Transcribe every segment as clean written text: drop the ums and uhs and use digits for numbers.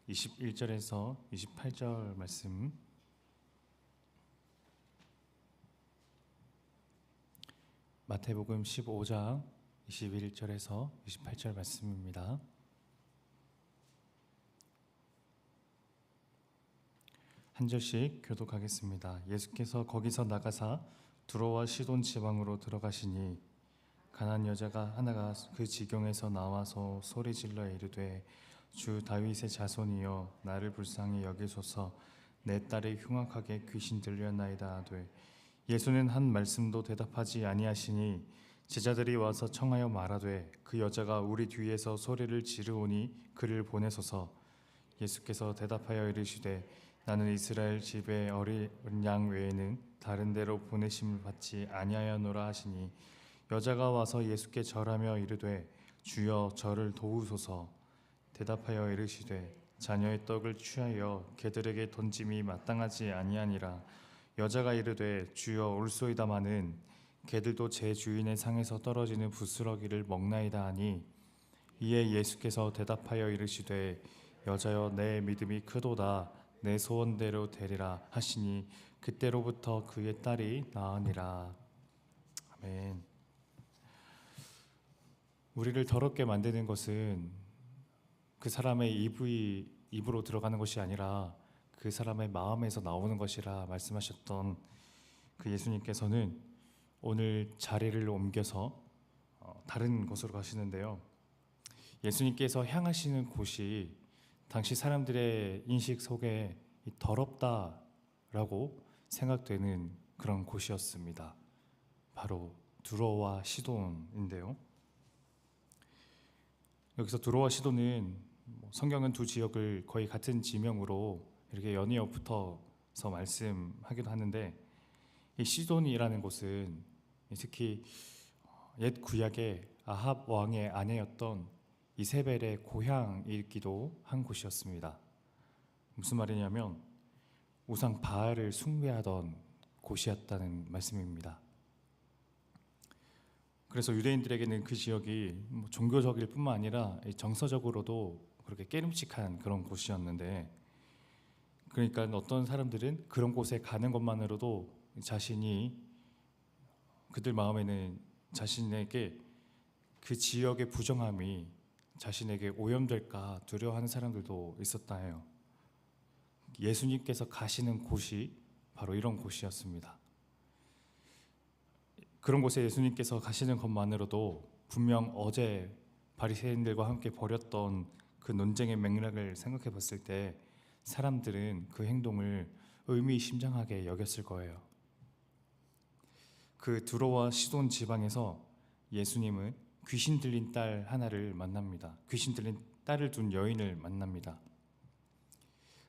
21절에서 28절 말씀, 마태복음 15장 21절에서 28절 말씀입니다. 한 절씩 교독하겠습니다. 예수께서 거기서 나가사 두로와 시돈 지방으로 들어가시니 가난 여자가 하나가 그 지경에서 나와서 소리질러 이르되 주 다윗의 자손이여 나를 불쌍히 여기소서 내 딸이 흉악하게 귀신 들렸나이다 하되 예수는 한 말씀도 대답하지 아니하시니 제자들이 와서 청하여 말하되 그 여자가 우리 뒤에서 소리를 지르오니 그를 보내소서. 예수께서 대답하여 이르시되 나는 이스라엘 집에 어린 양 외에는 다른 데로 보내심을 받지 아니하였노라 하시니 여자가 와서 예수께 절하며 이르되 주여 저를 도우소서. 대답하여 이르시되 자녀의 떡을 취하여 개들에게 던짐이 마땅하지 아니하니라. 여자가 이르되 주여 올소이다마는 개들도 제 주인의 상에서 떨어지는 부스러기를 먹나이다 하니 이에 예수께서 대답하여 이르시되 여자여 내 믿음이 크도다 내 소원대로 되리라 하시니 그때로부터 그의 딸이 나으니라. 아멘. 우리를 더럽게 만드는 것은 그 사람의 입으로 들어가는 것이 아니라 그 사람의 마음에서 나오는 것이라 말씀하셨던 그 예수님께서는 오늘 자리를 옮겨서 다른 곳으로 가시는데요. 예수님께서 향하시는 곳이 당시 사람들의 인식 속에 더럽다라고 생각되는 그런 곳이었습니다. 바로 두로와 시돈인데요. 여기서 두로와 시돈은 성경은 두 지역을 거의 같은 지명으로 이렇게 연이어 붙어서 말씀하기도 하는데, 이 시돈이라는 곳은 특히 옛 구약의 아합 왕의 아내였던 이세벨의 고향이기도 한 곳이었습니다. 무슨 말이냐면 우상 바알을 숭배하던 곳이었다는 말씀입니다. 그래서 유대인들에게는 그 지역이 종교적일 뿐만 아니라 정서적으로도 그렇게 깨름칙한 그런 곳이었는데, 그러니까 어떤 사람들은 그런 곳에 가는 것만으로도 자신이 그들 마음에는 자신에게 그 지역의 부정함이 자신에게 오염될까 두려워하는 사람들도 있었다 해요. 예수님께서 가시는 곳이 바로 이런 곳이었습니다. 그런 곳에 예수님께서 가시는 것만으로도 분명 어제 바리새인들과 함께 벌였던 그 논쟁의 맥락을 생각해 봤을 때 사람들은 그 행동을 의미심장하게 여겼을 거예요. 그 두로와 시돈 지방에서 예수님은 귀신 들린 딸 하나를 만납니다. 귀신 들린 딸을 둔 여인을 만납니다.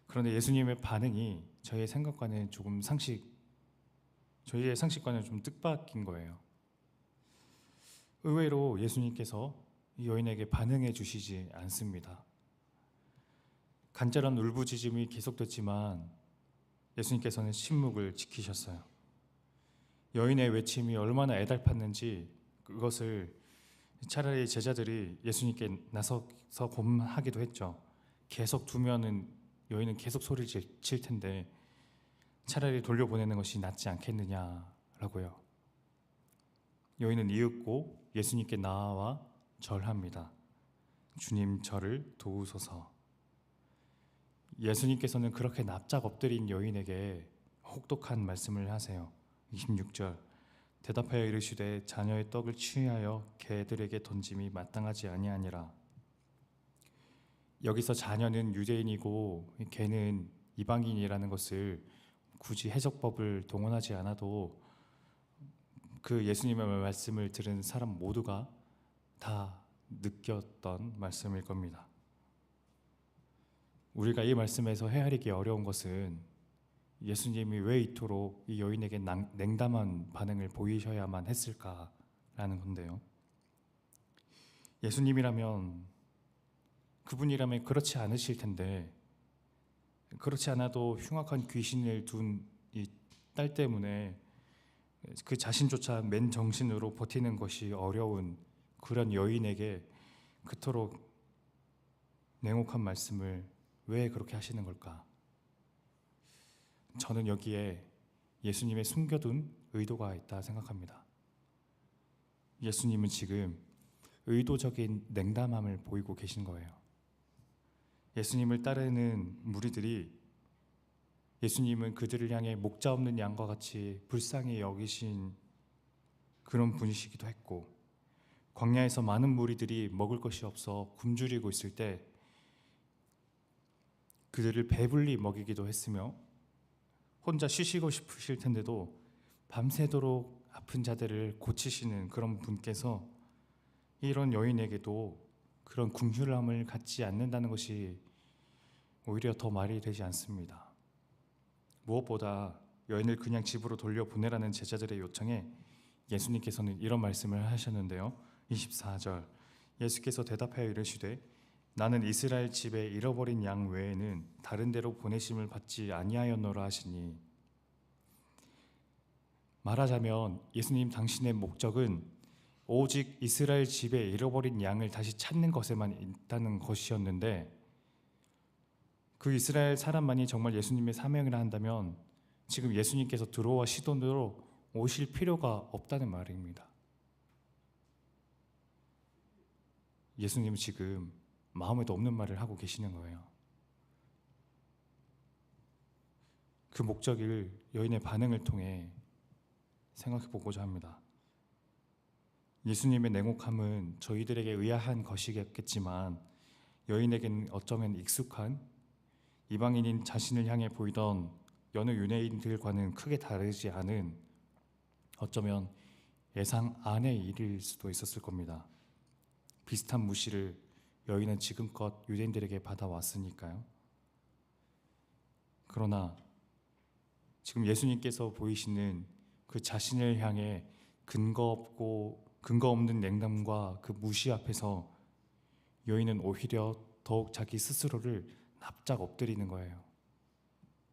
그런데 예수님의 반응이 저희의 생각과는 조금 저희의 상식과는 좀 뜻밖인 거예요. 의외로 예수님께서 이 여인에게 반응해 주시지 않습니다. 간절한 울부짖음이 계속됐지만 예수님께서는 침묵을 지키셨어요. 여인의 외침이 얼마나 애달팠는지 그것을 차라리 제자들이 예수님께 나서서 고문하기도 했죠. 계속 두면은 여인은 계속 소리를 칠 텐데 차라리 돌려보내는 것이 낫지 않겠느냐라고요. 여인은 이윽고 예수님께 나아와 절합니다. 주님 저를 도우소서. 예수님께서는 그렇게 납작 엎드린 여인에게 혹독한 말씀을 하세요. 26절 대답하여 이르시되 자녀의 떡을 취하여 개들에게 던짐이 마땅하지 아니하니라. 여기서 자녀는 유대인이고 개는 이방인이라는 것을 굳이 해석법을 동원하지 않아도 그 예수님의 말씀을 들은 사람 모두가 다 느꼈던 말씀일 겁니다. 우리가 이 말씀에서 헤아리기 어려운 것은 예수님이 왜 이토록 이 여인에게 냉담한 반응을 보이셔야만 했을까라는 건데요. 예수님이라면, 그분이라면 그렇지 않으실 텐데, 그렇지 않아도 흉악한 귀신을 둔 이 딸 때문에 그 자신조차 맨 정신으로 버티는 것이 어려운 그런 여인에게 그토록 냉혹한 말씀을 왜 그렇게 하시는 걸까? 저는 여기에 예수님의 숨겨둔 의도가 있다 생각합니다. 예수님은 지금 의도적인 냉담함을 보이고 계신 거예요. 예수님을 따르는 무리들이 예수님은 그들을 향해 목자 없는 양과 같이 불쌍히 여기신 그런 분이시기도 했고, 광야에서 많은 무리들이 먹을 것이 없어 굶주리고 있을 때 그들을 배불리 먹이기도 했으며, 혼자 쉬시고 싶으실 텐데도 밤새도록 아픈 자들을 고치시는 그런 분께서 이런 여인에게도 그런 긍휼함을 갖지 않는다는 것이 오히려 더 말이 되지 않습니다. 무엇보다 여인을 그냥 집으로 돌려보내라는 제자들의 요청에 예수님께서는 이런 말씀을 하셨는데요. 24절, 예수께서 대답하여 이르시되 나는 이스라엘 집에 잃어버린 양 외에는 다른 데로 보내심을 받지 아니하였노라 하시니, 말하자면 예수님 당신의 목적은 오직 이스라엘 집에 잃어버린 양을 다시 찾는 것에만 있다는 것이었는데, 그 이스라엘 사람만이 정말 예수님의 사명이라 한다면 지금 예수님께서 드로와 시돈으로 오실 필요가 없다는 말입니다. 예수님은 지금 마음에도 없는 말을 하고 계시는 거예요. 그 목적을 여인의 반응을 통해 생각해 보고자 합니다. 예수님의 냉혹함은 저희들에게 의아한 것이겠지만 여인에게는 어쩌면 익숙한, 이방인인 자신을 향해 보이던 여느 유대인들과는 크게 다르지 않은, 어쩌면 예상 안의 일일 수도 있었을 겁니다. 비슷한 무시를 여인은 지금껏 유대인들에게 받아왔으니까요. 그러나 지금 예수님께서 보이시는 그 자신을 향해 근거 없는 냉담과 그 무시 앞에서 여인은 오히려 더욱 자기 스스로를 납작 엎드리는 거예요.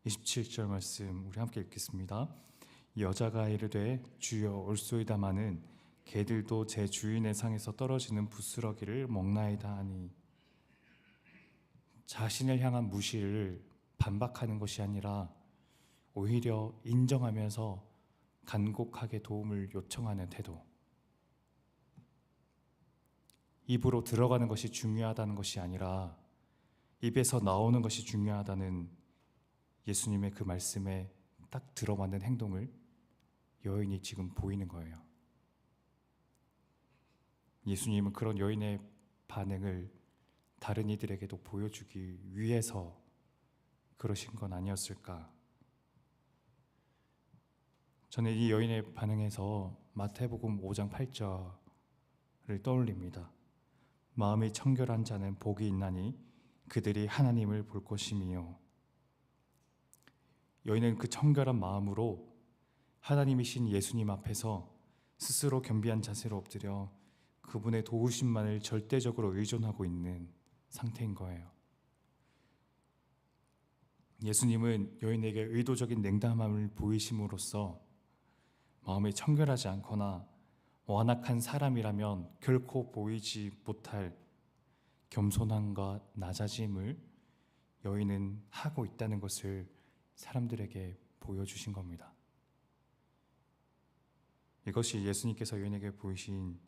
27절 말씀 우리 함께 읽겠습니다. 여자가 이르되 주여 올소이다마는 개들도 제 주인의 상에서 떨어지는 부스러기를 먹나이다 하니, 자신을 향한 무시를 반박하는 것이 아니라 오히려 인정하면서 간곡하게 도움을 요청하는 태도. 입으로 들어가는 것이 중요하다는 것이 아니라 입에서 나오는 것이 중요하다는 예수님의 그 말씀에 딱 들어맞는 행동을 여인이 지금 보이는 거예요. 예수님은 그런 여인의 반응을 다른 이들에게도 보여주기 위해서 그러신 건 아니었을까? 저는 이 여인의 반응에서 마태복음 5장 8절을 떠올립니다. 마음이 청결한 자는 복이 있나니 그들이 하나님을 볼 것이며. 여인은 그 청결한 마음으로 하나님이신 예수님 앞에서 스스로 겸비한 자세로 엎드려 그분의 도우심만을 절대적으로 의존하고 있는 상태인 거예요. 예수님은 여인에게 의도적인 냉담함을 보이심으로써 마음이 청결하지 않거나 완악한 사람이라면 결코 보이지 못할 겸손함과 낮아짐을 여인은 하고 있다는 것을 사람들에게 보여주신 겁니다. 이것이 예수님께서 여인에게 보이신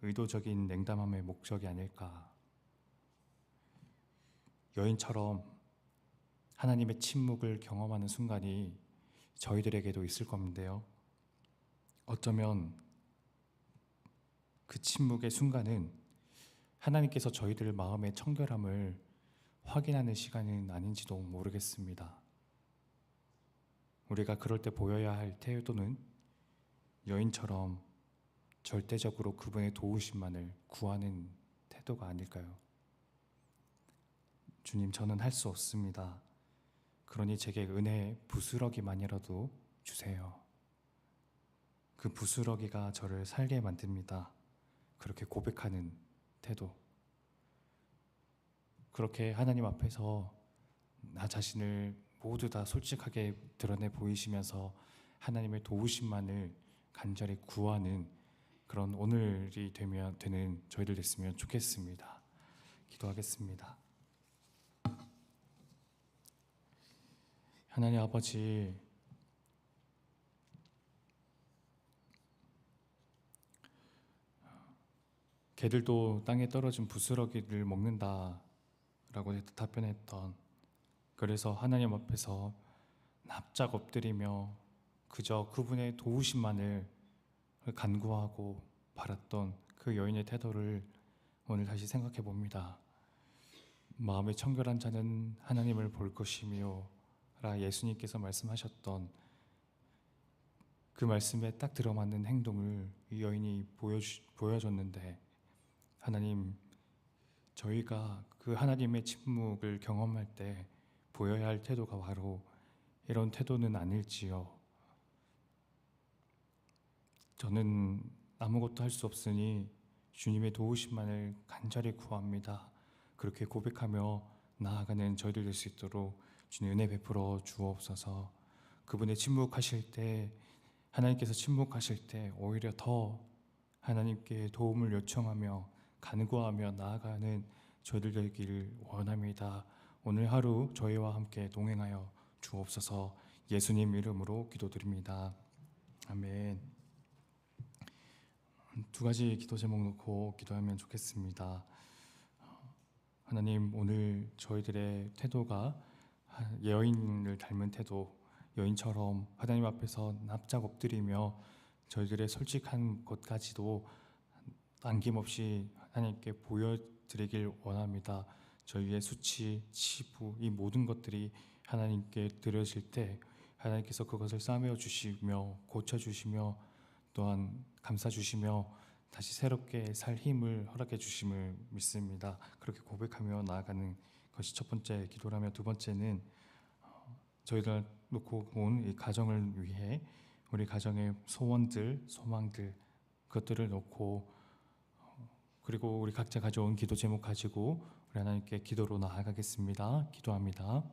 의도적인 냉담함의 목적이 아닐까. 여인처럼 하나님의 침묵을 경험하는 순간이 저희들에게도 있을 건데요. 어쩌면 그 침묵의 순간은 하나님께서 저희들 마음의 청결함을 확인하는 시간은 아닌지도 모르겠습니다. 우리가 그럴 때 보여야 할 태도는 여인처럼 절대적으로 그분의 도우심만을 구하는 태도가 아닐까요? 주님, 저는 할 수 없습니다. 그러니 제게 은혜의 부스러기만이라도 주세요. 그 부스러기가 저를 살게 만듭니다. 그렇게 고백하는 태도. 그렇게 하나님 앞에서 나 자신을 모두 다 솔직하게 드러내 보이시면서 하나님의 도우심만을 간절히 구하는 그런 오늘이 되는 저희들 됐으면 좋겠습니다. 기도하겠습니다. 하나님 아버지, 개들도 땅에 떨어진 부스러기를 먹는다라고 답변했던, 그래서 하나님 앞에서 납작 엎드리며 그저 그분의 도우심만을 간구하고 바랐던 그 여인의 태도를 오늘 다시 생각해 봅니다. 마음의 청결한 자는 하나님을 볼 것이며 라 예수님께서 말씀하셨던 그 말씀에 딱 들어맞는 행동을 이 여인이 보여줬는데, 하나님, 저희가 그 하나님의 침묵을 경험할 때 보여야 할 태도가 바로 이런 태도는 아닐지요. 저는 아무것도 할 수 없으니 주님의 도우심만을 간절히 구합니다. 그렇게 고백하며 나아가는 저희들 될 수 있도록 주님 은혜 베풀어 주옵소서. 그분의 침묵하실 때, 하나님께서 침묵하실 때 오히려 더 하나님께 도움을 요청하며 간구하며 나아가는 저희들 되기를 원합니다. 오늘 하루 저희와 함께 동행하여 주옵소서. 예수님 이름으로 기도드립니다. 아멘. 두 가지 기도 제목 놓고 기도하면 좋겠습니다. 하나님, 오늘 저희들의 태도가 여인을 닮은 태도, 여인처럼 하나님 앞에서 납작 엎드리며 저희들의 솔직한 것까지도 남김없이 하나님께 보여드리길 원합니다. 저희의 수치, 치부, 이 모든 것들이 하나님께 드려질 때 하나님께서 그것을 싸매어 주시며 고쳐주시며 또한 감싸주시며 다시 새롭게 살 힘을 허락해 주심을 믿습니다. 그렇게 고백하며 나아가는 것이 첫 번째 기도라며, 두 번째는 저희들 놓고 온 이 가정을 위해 우리 가정의 소원들, 소망들, 그것들을 놓고, 그리고 우리 각자 가져온 기도 제목 가지고 우리 하나님께 기도로 나아가겠습니다. 기도합니다.